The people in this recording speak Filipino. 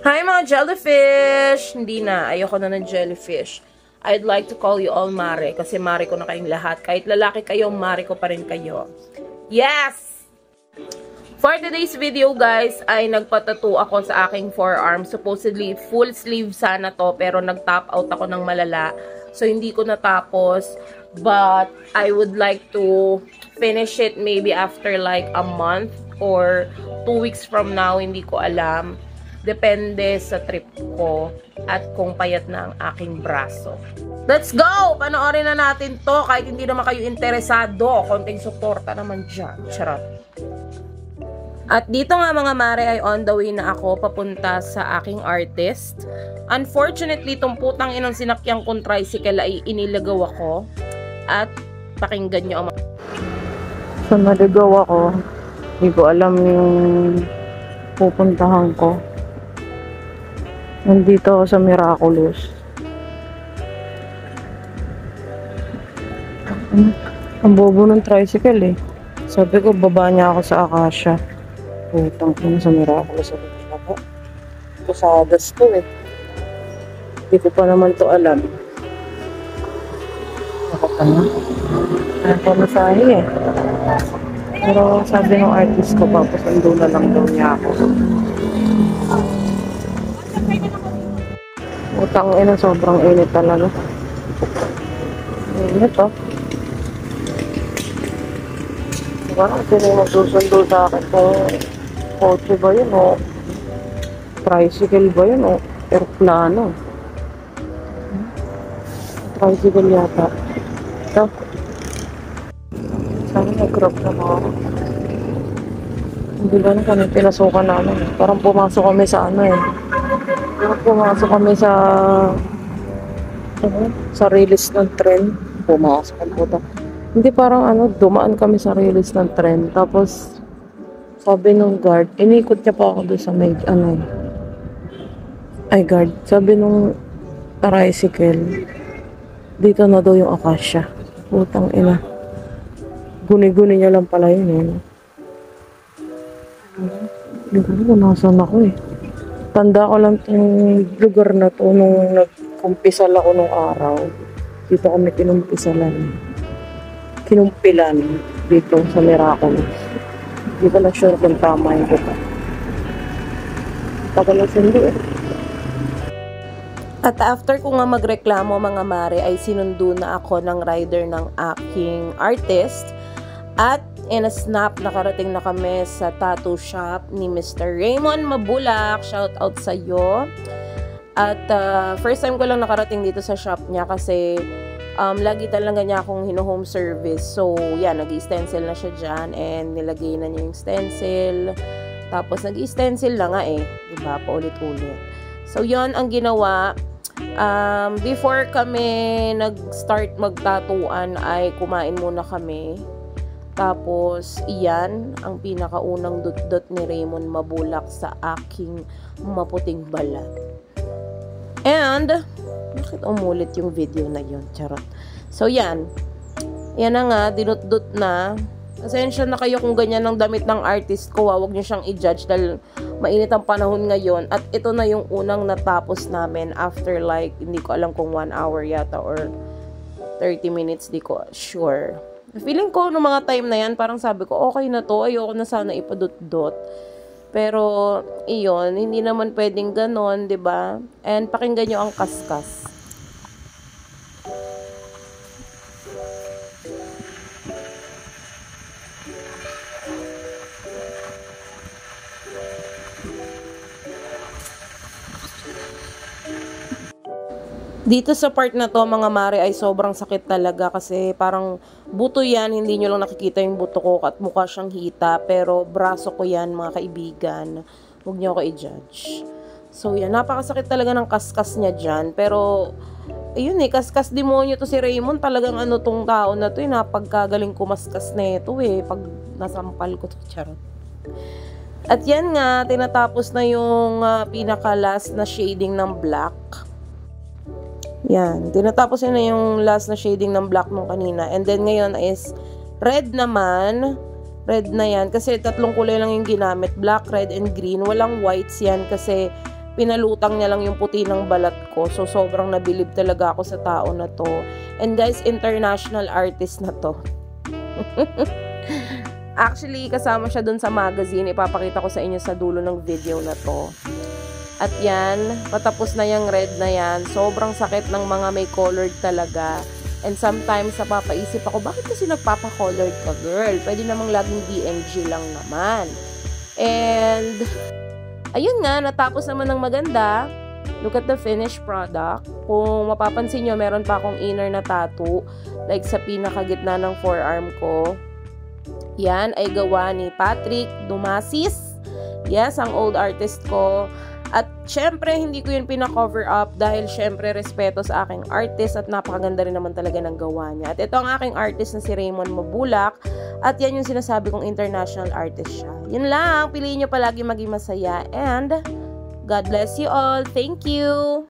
Hi mga jellyfish! Hindi na, ayoko na ng jellyfish. I'd like to call you all Mare kasi Mare ko na kayong lahat. Kahit lalaki kayo, Mare ko pa rin kayo. Yes! For today's video guys, ay nagpatattoo ako sa aking forearm. Supposedly full sleeve sana to pero nag-top out ako ng malala. So hindi ko natapos. But I would like to finish it maybe after like a month or 2 weeks from now. Hindi ko alam. Depende sa trip ko at kung payat na ang aking braso. Let's go! Panoorin na natin to kahit hindi naman kayo interesado. Konting suporta naman dyan. Charot. At dito nga mga mare ay on the way na ako papunta sa aking artist. Unfortunately, itong putang inang sinakyan kong tricycle ay inilagaw ako. At pakinggan nyo ang mga... So, naligaw ako. Hindi ko alam yung pupuntahan ko. Nandito ako sa Miraculous. Ang bobo ng tricycle eh. Sabi ko, baba niya ako sa Acacia. Putang ina sa Miraculous. Sabi ko ako. Posadas to eh. Hindi ko pa naman to alam. Nakatanga. Ano pa masahe eh. Pero sabi ng artist ko, papasundo na lang daw niya ako. Utang ina, sobrang init talaga. Init oh. Diba? Sino yung magsusundo sa akin? Kung kotse ba yun o tricycle ba yun o aeroplano? Tricycle yata. Ito. Sana nag-crop na ako. Hindi ba na kami pinasukan namin? Parang pumasok kami sa ano eh. Pumasok kami sa release ng tren. Pumasok kami po. Hindi parang ano, dumaan kami sa release ng tren. Tapos, sabi nung guard, inikot niya pa ako doon sa may, guard. Sabi nung tricycle, dito na daw yung Acacia. Putang ina. Guni-guni niya lang pala yun eh. Hindi ko alam kung nasan ako eh. Tanda ko lang itong lugar na to nung nagkumpisal ako nung araw. Dito kami kinumpilan dito sa Miraculous. Hindi ko lang sure kung tama yung buka. Tagal lang sundo eh. At after ko nga magreklamo mga mare ay sinundo na ako ng rider ng aking artist. At in a snap, nakarating na kami sa tattoo shop ni Mr. Raymond Mabulak. Shout out sa iyo. At first time ko lang nakarating dito sa shop niya kasi lagi talaga niya akong hino-home service. So, yan, nag-stencil na siya dyan and nilagay na niya yung stencil. Tapos, nag-stencil na nga eh. Diba? Paulit-ulit. So, yon ang ginawa. Before kami nag-start mag-tatuan ay kumain muna kami. Tapos, iyan ang pinakaunang dot-dot ni Raymond Mabulak sa aking maputing balat. And, bakit umulit yung video na yun? Charot. So, yan. Yan na nga, dinot-dot na. Pasensya na kayo kung ganyan ang damit ng artist ko. Huwag niyo siyang i-judge dahil mainit ang panahon ngayon. At ito na yung unang natapos namin after like, hindi ko alam kung 1 hour yata or 30 minutes, di ko sure. Feeling ko, noong mga time na yan, parang sabi ko, okay na to, ayoko na sana ipadot-dot. Pero, iyon, hindi naman pwedeng ganon, ba diba? And pakinggan nyo ang kaskas. Dito sa part na to mga mare ay sobrang sakit talaga kasi parang buto yan, hindi nyo lang nakikita yung buto ko at mukha siyang hita pero braso ko yan mga kaibigan, huwag nyo ako i-judge. So yan, napakasakit talaga ng kaskas niya dyan pero ayun eh, kaskas demonyo to si Raymond, talagang ano tong tao na to eh, napagkagaling kumaskas na ito eh, pag nasampal ko to, charot. At yan nga, tinatapos na yung pinaka-last na shading ng black. Yan, tinatapos yun na yung last na shading ng black nung kanina. And then ngayon is red naman. Red na yan kasi tatlong kulay lang yung ginamit. Black, red, and green. Walang whites yan kasi pinalutang niya lang yung puti ng balat ko. So, sobrang nabilib talaga ako sa tao na to. And guys, international artist na to. Actually, kasama siya dun sa magazine. Ipapakita ko sa inyo sa dulo ng video na to. At yan, patapos na yung red na yan. Sobrang sakit ng mga may colored talaga. And sometimes, napapaisip ako, bakit kasi nagpapa-colored ka, girl? Pwede namang laging DNG lang naman. And, ayun nga, natapos naman ng maganda. Look at the finished product. Kung mapapansin nyo, meron pa akong inner na tattoo. Like sa pinakagitna ng forearm ko. Yan ay gawa ni Patrick Dumasis. Yes, ang old artist ko. At syempre, hindi ko yun pina-cover up dahil syempre, respeto sa aking artist at napakaganda rin naman talaga ng gawa niya. At ito ang aking artist na si Raymond Mabulak. At yan yung sinasabi kong international artist siya. Yun lang, piliin nyo palagi maging masaya. And God bless you all. Thank you!